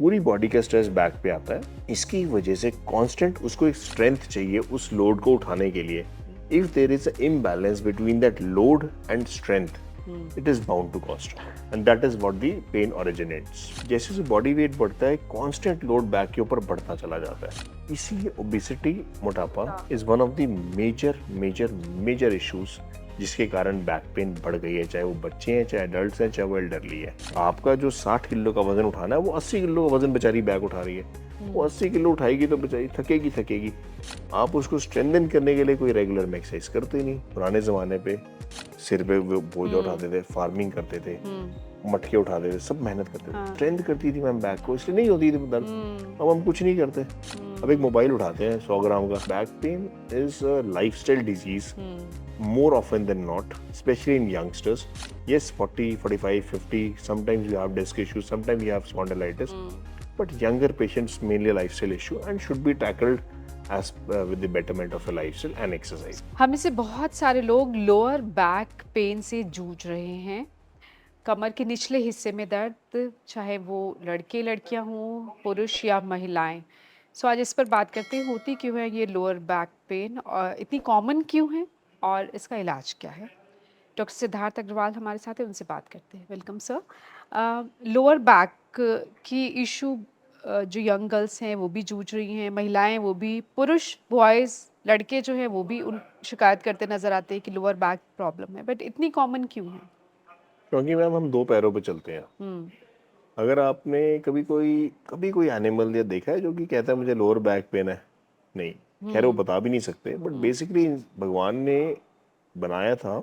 पूरी बॉडी का stress back पे आता है। इसकी वजह से कांस्टेंट उसको एक स्ट्रेंथ चाहिए उस लोड को उठाने के लिए। If there is a imbalance between that load and strength, it is bound to cause trauma, and that is what the pain originates. जैसे जैसे बॉडी वेट बढ़ता है, कांस्टेंट लोड बैक के ऊपर बढ़ता चला जाता है। इसीलिए ओबेसिटी, मोटापा is one of the major major major issues जिसके कारण बैक पेन बढ़ गई है, चाहे वो बच्चे हैं, चाहे अडल्ट हैं, चाहे वो एल्डरली है। आपका जो 60 किलो का वजन उठाना है, वो 80 किलो का वजन बेचारी बैक उठा रही है। वो 80 किलो उठाएगी तो बेचारी थकेगी थकेगी। आप उसको स्ट्रेंथन करने के लिए कोई रेगुलर में एक्सरसाइज करते ही नहीं। पुराने जमाने पे सिर पे वो बोझा उठाते थे, फार्मिंग करते थे, मटके उठाते थे, सब मेहनत करते थे। स्ट्रेंथ करती थी मैम बैक को, इसलिए नहीं होती थी दर्द। अब हम कुछ नहीं करते। अब एक मोबाइल उठाते हैं 100 ग्राम का। Back pain is a lifestyle disease more often than not, especially in youngsters. Yes, 40, 45, 50, sometimes you have disc issues, sometimes you have spondylitis. But younger patients, mainly a lifestyle issue and should be tackled as with the betterment of a lifestyle and exercise. हम में से बहुत सारे लोग lower back pain से जूझ रहे हैं। कमर के निचले हिस्से में दर्द, चाहे वो लड़के लड़कियां हों, पुरुष या महिलाएं। सो आज इस पर बात करते हैं, होती क्यों है ये लोअर बैक पेन और इतनी कॉमन क्यों है और इसका इलाज क्या है। डॉक्टर सिद्धार्थ अग्रवाल हमारे साथ हैं, उनसे बात करते हैं। Welcome sir. लोअर बैक की इशू जो यंग गर्ल्स हैं वो भी जूझ रही हैं, महिलाएं वो भी, पुरुष बॉयज़ लड़के जो हैं वो भी उन शिकायत करते नज़र आते हैं कि लोअर बैक प्रॉब्लम है, बट इतनी कॉमन क्यों है? क्योंकि मैम हम दो पैरों पे चलते हैं। अगर आपने कभी कोई एनिमल या देखा है जो कि कहता है मुझे लोअर बैक पेन है? नहीं। खैर वो बता भी नहीं सकते, बट बेसिकली भगवान ने बनाया था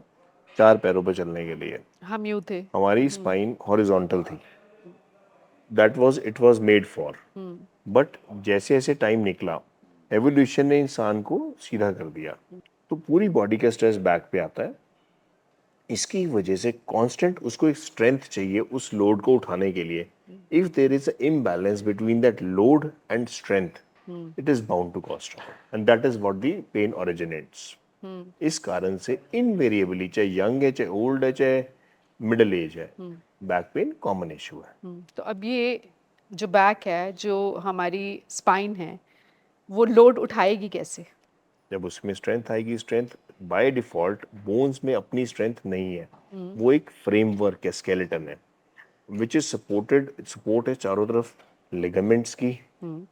4 पैरों पे चलने के लिए। हम यूँ थे। हमारी स्पाइन हॉरिजॉन्टल थी, that was it was made for. But जैसे जैसे टाइम निकला, एवोल्यूशन ने इंसान को सीधा कर दिया। तो पूरी बॉडी का स्ट्रेस बैक पे आता है। इसकी वजह से कांस्टेंट उसको एक स्ट्रेंथ चाहिए उस लोड को उठाने के लिए। If there is a imbalance between that load and strength, it is bound to cause trouble, and that is what the pain originates. इस कारण से इनवेरिएबली, चाहे यंग है, चाहे ओल्ड है, चाहे मिडिल एज है, बैक पेन कॉमन इशू है। तो अब ये जो बैक है, जो हमारी स्पाइन है, वो लोड उठाएगी कैसे? जब उसमें स्ट्रेंथ आएगी, स्ट्रेंथ बाय डिफॉल्ट बोन्स में अपनी स्ट्रेंथ नहीं है। वो एक फ्रेमवर्क है, स्केलेटन है, विच इज सपोर्ट है चारों तरफ लिगामेंट्स की,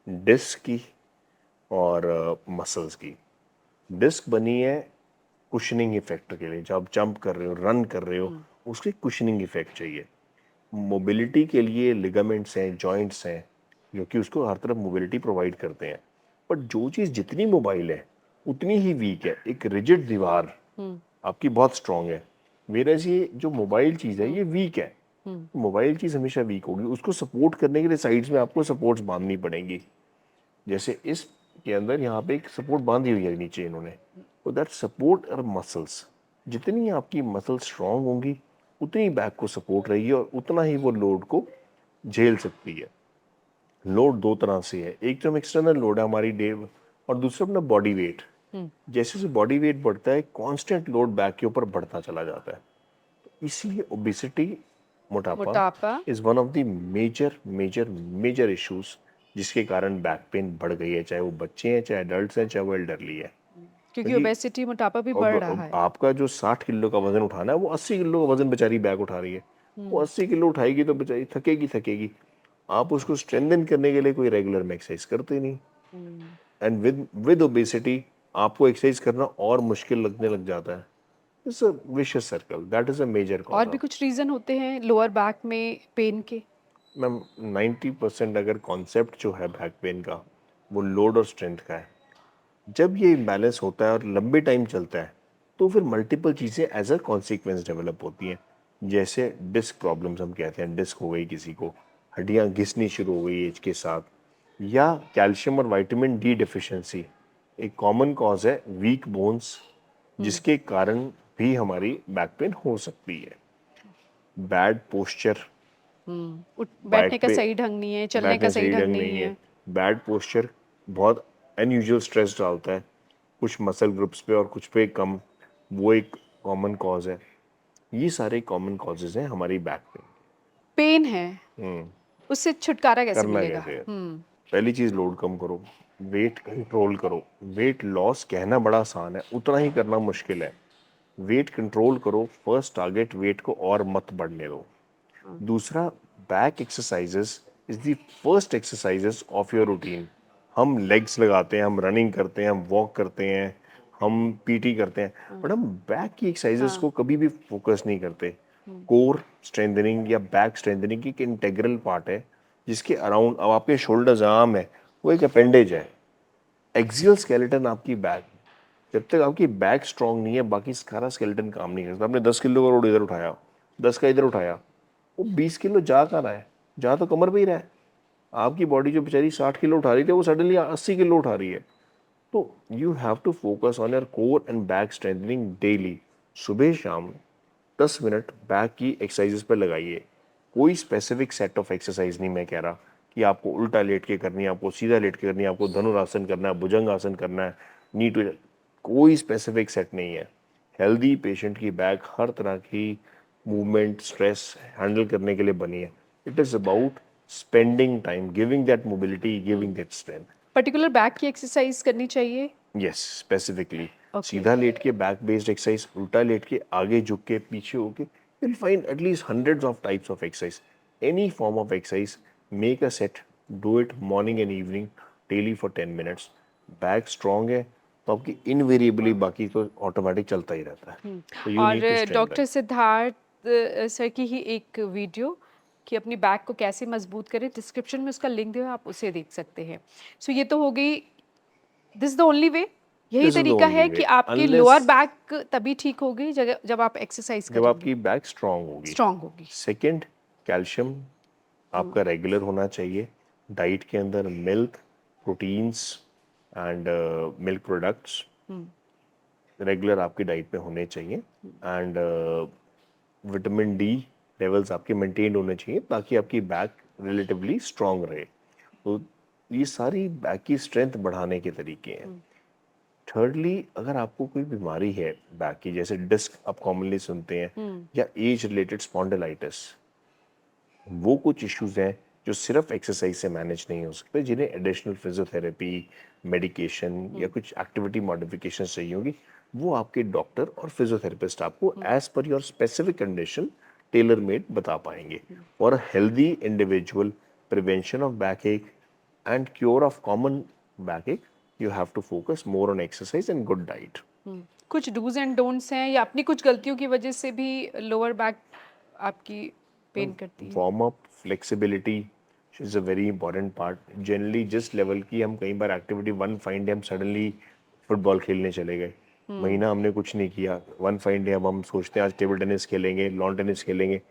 डिस्क की और मसल्स की। डिस्क बनी है कुशनिंग इफेक्ट के लिए। जब आप जंप कर रहे हो, रन कर रहे हो, उसके कुशनिंग इफेक्ट चाहिए। मोबिलिटी के लिए लिगामेंट्स हैं, जॉइंट्स हैं, जो कि उसको हर तरफ मोबिलिटी प्रोवाइड करते हैं। बट जो चीज़ जितनी मोबाइल है उतनी ही वीक है। एक रिजिड दीवार आपकी बहुत स्ट्रांग है, मेरा ये जो मोबाइल चीज़ है ये वीक है। मोबाइल चीज़ हमेशा वीक होगी। उसको सपोर्ट करने के लिए साइड्स में आपको सपोर्ट्स बांधनी पड़ेंगी। जैसे इस के अंदर यहाँ पे एक सपोर्ट बांधी हुई है नीचे इन्होंने, तो दैट सपोर्ट और मसल्स, जितनी आपकी मसल्स स्ट्रांग होंगी उतनी बैक को सपोर्ट रहेगी और उतना ही वो लोड को झेल सकती है। लोड दो तरह से है, एक तो हम एक्सटर्नल लोड है हमारी डे, और दूसरा अपना बॉडी वेट। जैसे जैसे बॉडी वेट बढ़ता है, कांस्टेंट लोड बैक के ऊपर बढ़ता चला जाता है। इसीलिए ओबेसिटी, मोटापा मोटापा। Is one of the major major major issues जिसके कारण बैक पेन बढ़ गई है, चाहे वो बच्चे हैं, चाहे अडल्ट हैं, चाहे वो एल्डरली है। क्योंकि क्योंकि ओबेसिटी, मोटापा भी बढ़ रहा अब है। आपका जो 60 किलो का वजन उठाना है, वो 80 किलो का वजन बेचारी बैक उठा रही है। वो 80 किलो उठाएगी तो बेचारी थकेगी थकेगी। आप उसको स्ट्रेंथन करने के लिए कोई रेगुलर में एक्सरसाइज करते ही नहीं। एंड विद ओबेसिटी आपको एक्सरसाइज करना और मुश्किल लगने लग जाता है। It's a vicious circle, that is a major और कॉज भी ऑफ। कुछ रीज़न होते हैं लोअर बैक में पेन के? मैम 90% अगर कॉन्सेप्ट जो है बैक पेन का, वो लोड और स्ट्रेंथ का है। जब ये इम्बैलेंस होता है और लंबे टाइम चलता है, तो फिर मल्टीपल चीज़ें एज अ कॉन्सिक्वेंस डेवलप होती हैं। जैसे डिस्क प्रॉब्लम्स हम कहते हैं, डिस्क हो गई किसी को, हड्डियाँ घिसनी शुरू हो गई एज के साथ, या कैल्शियम और विटामिन डी डिफिशिएंसी एक कॉमन कॉज है, वीक बोन्स, जिसके कारण भी हमारी बैक पेन हो सकती है। बैड पोस्चर, बैठने बैक का पे सही ढंग नहीं है, चलने का बैठने सही सही ढंग ढंग नहीं नहीं है। है। बैड पोस्चर बहुत अनयूजुअल स्ट्रेस डालता है कुछ मसल ग्रुप्स पे और कुछ पे कम, वो एक कॉमन कॉज है। ये सारे कॉमन कॉजेज हैं हमारी बैक पेन। पेन है, उससे छुटकारा कैसे करना मिलेगा? कैसे है? पहली चीज लोड कम करो, वेट कंट्रोल करो। वेट लॉस कहना बड़ा आसान है, उतना ही करना मुश्किल है। वेट कंट्रोल करो, फर्स्ट टारगेट वेट को और मत बढ़ने दो। दूसरा, back exercises is the first exercises of your routine. हम लेग्स लगाते हैं, हम रनिंग करते हैं, हम वॉक करते हैं, हम पीटी करते हैं, बट हम बैक की एक्सरसाइजेस हाँ। को कभी भी फोकस नहीं करते। कोर स्ट्रेंथनिंग या बैक स्ट्रेंथनिंग की एक इंटेग्रल पार्ट है, जिसके अराउंड अब आपके शोल्डर्स आर्म है, वो एक अपेंडेज है। एक्सियल स्केलेटन आपकी बैक, जब तक आपकी बैक स्ट्रांग नहीं है बाकी सारा स्केलेटन काम नहीं करता। आपने 10 किलो का लोड इधर उठाया, 10 का इधर उठाया, वो 20 किलो जा कहाँ रहा है? जा तो कमर पे ही रहा है। आपकी बॉडी जो बेचारी 60 किलो उठा रही थी वो सडनली 80 किलो उठा रही है। तो you have to focus on your core and back strengthening daily. सुबह शाम 10 मिनट बैक की एक्सरसाइजेस पर लगाइए। कोई स्पेसिफिक सेट ऑफ एक्सरसाइज नहीं मैं कह रहा कि आपको उल्टा लेट के करनी है, आपको सीधा लेट के करनी है, आपको धनुरासन करना है, भुजंग आसन करना है, नी टू, कोई स्पेसिफिक सेट नहीं है। हेल्दी पेशेंट की बैक हर तरह की मूवमेंट स्ट्रेस हैंडल करने के लिए बनी है। It is about spending time giving that mobility, giving that strength. Particular back की एक्सरसाइज करनी चाहिए? Yes, specifically okay. सीधा लेट के बैक बेस्ड एक्सरसाइज, उल्टा लेट के आगे झुक के पीछे होके, you'll find at least hundreds of types of exercise. Any form of exercise, make a set, do it morning and evening daily for 10 minutes. Back strong है तो आपकी इनवेरिएबली बाकी तो ऑटोमेटिक चलता ही रहता है। तो यू और need to strengthen. Doctor Siddharth sir की ही एक वीडियो कि अपनी बैक को कैसे मजबूत करें, डिस्क्रिप्शन में उसका लिंक दिया है, आप उसे देख सकते हैं। सो ये तो हो गई, दिस द ओनली वे, यही दिस इज द तरीका ओनली है कि वे, आपकी अनलेस लोअर बैक तभी ठीक होगी जब आप एक्सरसाइज जब करेंगे, आपकी बैक स्ट्रांग होगी। स्ट्रांग होगी। सेकंड, कैल्शियम आपका रेगुलर होना चाहिए। डाइट के अंदर milk, proteins and milk products regular आपकी डाइट में होने चाहिए। एंड विटामिन डी लेवल्स आपके मेंटेन होने चाहिए ताकि आपकी बैक रिलेटिवली स्ट्रांग रहे। तो ये सारी बैक की स्ट्रेंथ बढ़ाने के तरीके हैं। थर्डली, अगर आपको कोई बीमारी है बैक की, जैसे डिस्क आप कॉमनली सुनते हैं, या एज रिलेटेड स्पॉन्डिलाइटिस, वो कुछ इश्यूज हैं जो सिर्फ एक्सरसाइज से मैनेज नहीं हो सकते, जिन्हें एडिशनल फिजियोथेरेपी, मेडिकेशन या कुछ एक्टिविटी मॉडिफिकेशन चाहिए होगी। वो आपके डॉक्टर और फिजियोथेरेपिस्ट आपको as per your specific condition tailor made बता पाएंगे। For a healthy individual, prevention of backache and cure of common backache, you have to focus more on exercise and good diet. कुछ dos and don'ts हैं या अपनी कुछ गलतियों की वजह से भी लोअर बैक आपकी पेन करती है? Warm up, flexibility is a very important part. Generally जिस लेवल की हम कई बार एक्टिविटी, वन फाइन डे हम सडनली फुटबॉल खेलने चले गए, महीना हमने कुछ नहीं किया, वन फाइन डे अब हम सोचते हैं आज टेबल टेनिस खेलेंगे, लॉन टेनिस खेलेंगे।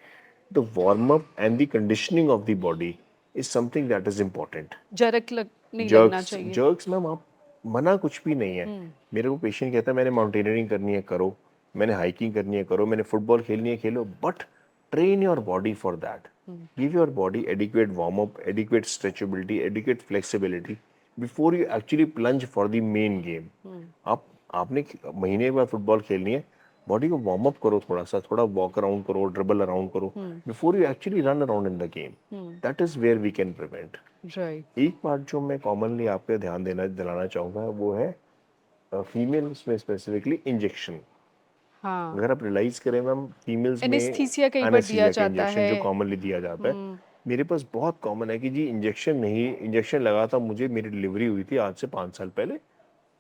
The warm up and the conditioning of the body is something that is important. नहीं लगना जर्क्स चाहिए। जर्क्स मैम, आप मना कुछ भी नहीं है। मेरे को पेशेंट कहता है मैंने माउंटेनियरिंग करनी है करो, मैंने हाइकिंग करनी है करो, मैंने फुटबॉल खेलनी है खेलो, but train your body for that. Give your body adequate warm up, adequate stretchability, adequate flexibility before you actually plunge for the main game. आप आपने महीने बाद फुटबॉल खेलनी है, बॉडी को वार्म अप करो, थोड़ा सा, थोड़ा वॉक अराउंड करो, ड्रिबल अराउंड करो before you actually run around in the game. That is where we can prevent. Right. एक बात जो मैं कॉमनली आपके ध्यान देना दिलाना चाहूँगा वो है फीमेल्स में स्पेसिफिकली इंजेक्शन। हाँ, अगर आप रियलाइज करें मैम, फीमेल्स में एनेस्थीसिया कई बार दिया एनेस्थीसिया का जाता इंजेक्शन है। जो कॉमनली दिया जाता है, मेरे पास बहुत कॉमन है कि जी इंजेक्शन नहीं, इंजेक्शन लगा था मुझे, मेरी डिलीवरी हुई थी आज से 5 साल पहले,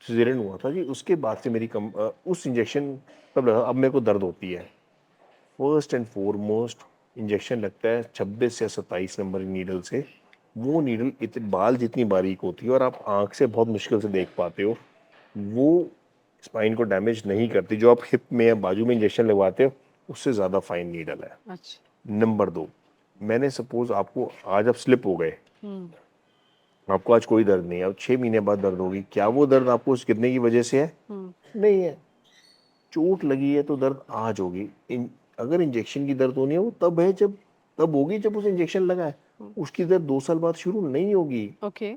सिजेरियन हुआ था जी, उसके बाद से मेरी उस इंजेक्शन तब लगा, अब मेरे को दर्द होती है। फर्स्ट एंड फॉरमोस्ट, इंजेक्शन लगता है 26 या 27 नंबर नीडल से। वो नीडल इतने बाल जितनी बारीक होती है और आप आंख से बहुत मुश्किल से देख पाते हो, वो स्पाइन को डैमेज नहीं करती। जो आप हिप में या बाजू में इंजेक्शन लगवाते हो उससे ज़्यादा फाइन नीडल है। अच्छा। नंबर 2, मैंने सपोज आपको आज आप स्लिप हो गए, आपको आज कोई दर्द नहीं है, अब 6 महीने बाद दर्द होगी, क्या वो दर्द आपको उस गिरने की वजह से है? नहीं है। चोट लगी है तो दर्द आज होगी। अगर इंजेक्शन की दर्द होनी है वो तब है जब, तब होगी जब उसे इंजेक्शन लगा है। उसकी दर्द 2 साल बाद शुरू नहीं होगी। ओके।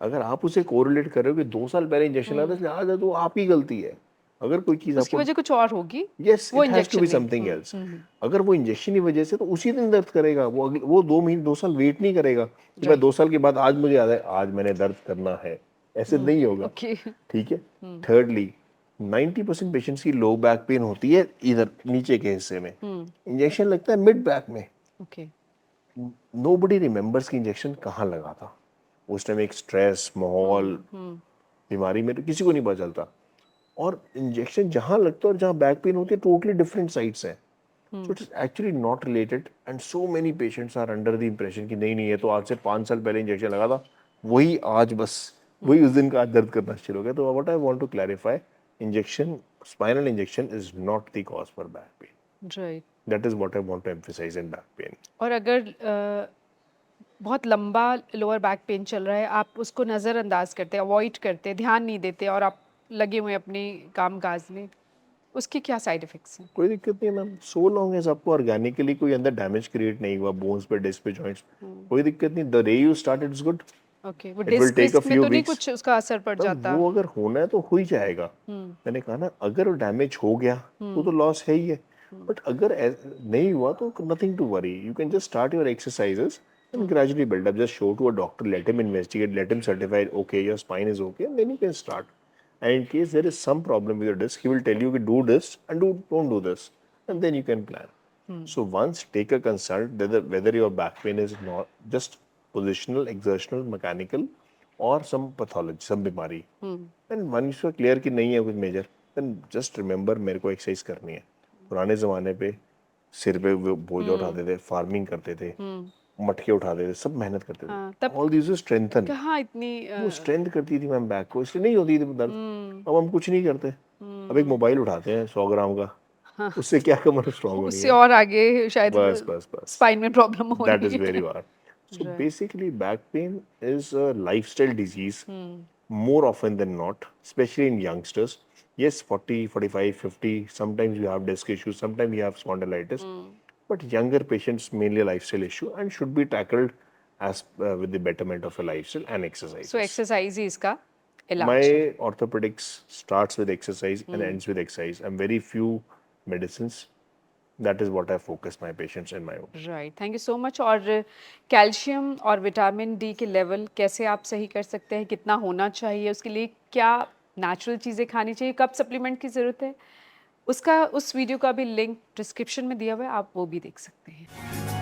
अगर आप उसे कोरिलेट कर रहे हो कि 2 साल पहले इंजेक्शन लगा था इसलिए आज है, तो आपकी गलती है। अगर कोई चीज उसकी आपको, वजह कुछ और होगी, यस वो it has to injection be नहीं। Something else. अगर वो इंजेक्शन की वजह से, तो उसी दिन दर्द करेगा वो, वो 2 महीने 2 साल वेट नहीं करेगा कि मैं राइट। 2 साल के बाद आज मुझे याद है आज मैंने दर्द करना है, ऐसे नहीं होगा। ओके। ठीक है। थर्डली, 90% पेशेंट्स की लो बैक पेन होती है इधर नीचे के हिस्से में, इंजेक्शन लगता है मिड बैक में। ओके। नोबडी रिमेम्बर्स कि इंजेक्शन कहाँ लगा था उस टाइम, एक स्ट्रेस माहौल बीमारी में, तो किसी को नहीं पता चलता। और इंजेक्शन जहां लगता है और जहां बैक पेन होती है, टोटली डिफरेंट साइट्स हैं। So it is actually not related, and so many patients are under the impression कि नहीं नहीं, ये तो आज से 5 साल पहले इंजेक्शन लगा था, वही आज बस वही उस दिन का आज दर्द करना शुरू हो गया। तो what I want to clarify, injection, spinal injection is not the cause for back pain. Right. That is what I want to emphasise in back pain. और अगर बहुत लंबा लोअर बैक पेन चल रहा है, आप उसको नज़रअंदाज करते हैं, अवॉइड करते हैं, ध्यान नहीं देते और आप लगे हुए हैं अपने काम काज में, उसके क्या साइड इफेक्ट्स हैं? कोई दिक्कत नहीं है मैम, सो लॉन्ग एज आपको ऑर्गेनिकली कोई अंदर डैमेज क्रिएट नहीं हुआ बोन्स पे, डिस्क पे, जॉइंट्स, कोई दिक्कत नहीं। The day you start it's good, okay, वो it will disc take a whisk में फ्यू तो नहीं वीक्स। कुछ उसका असर पड़ तो जाता? वो अगर होना है तो हो ही जाएगा। मैंने कहा ना, अगर डैमेज हो गया तो लॉस है ही है, बट अगर नहीं हुआ तो nothing to worry, you can just start your exercises and gradually build up. Just show to a doctor, let him investigate, let him certify, okay, your spine is okay, and then you can start. And in case there is some problem with your disc, he will tell you to do this and don't do this, and then you can plan. So once take a consult whether your back pain is not just positional, exertional, mechanical, or some pathology, some बीमारी, and once you are clear कि नहीं है कुछ major, then just remember मेरे को exercise करनी है। पुराने ज़माने पे सिर पे वो बोझ उठाते थे, फार्मिंग करते थे, मटके उठाते थे, सब मेहनत करते थे। हाँ, तब ऑल दिस इज स्ट्रेंथन। कहाँ इतनी वो स्ट्रेंथ करती थी मैम बैक को, इसलिए नहीं होती थी दर्द। अब हम कुछ नहीं करते, अब एक मोबाइल उठाते हैं 100 ग्राम का, उससे क्या कमर स्ट्रांग होनी उससे है। और आगे शायद बस बस बस, स्पाइन में प्रॉब्लम हो that रही is where है। you are. So right. basically, back pain is a lifestyle disease more often than not, especially in youngsters. Yes, 40, 45, 50, sometimes you have disc issues, sometimes you have spondylitis, but younger patients mainly a lifestyle issue and should be tackled as with the betterment of a lifestyle and so exercises. Exercise ही इसका इलाज है। My orthopedics starts with exercise and ends with exercise, and very few medicines. That is what I focus my patients and my own. Right, thank you so much. और calcium और vitamin D के level कैसे आप सही कर सकते हैं, कितना होना चाहिए, उसके लिए क्या नेचुरल चीज़ें खानी चाहिए, कब सप्लीमेंट की ज़रूरत है, उसका उस वीडियो का भी लिंक डिस्क्रिप्शन में दिया हुआ है, आप वो भी देख सकते हैं।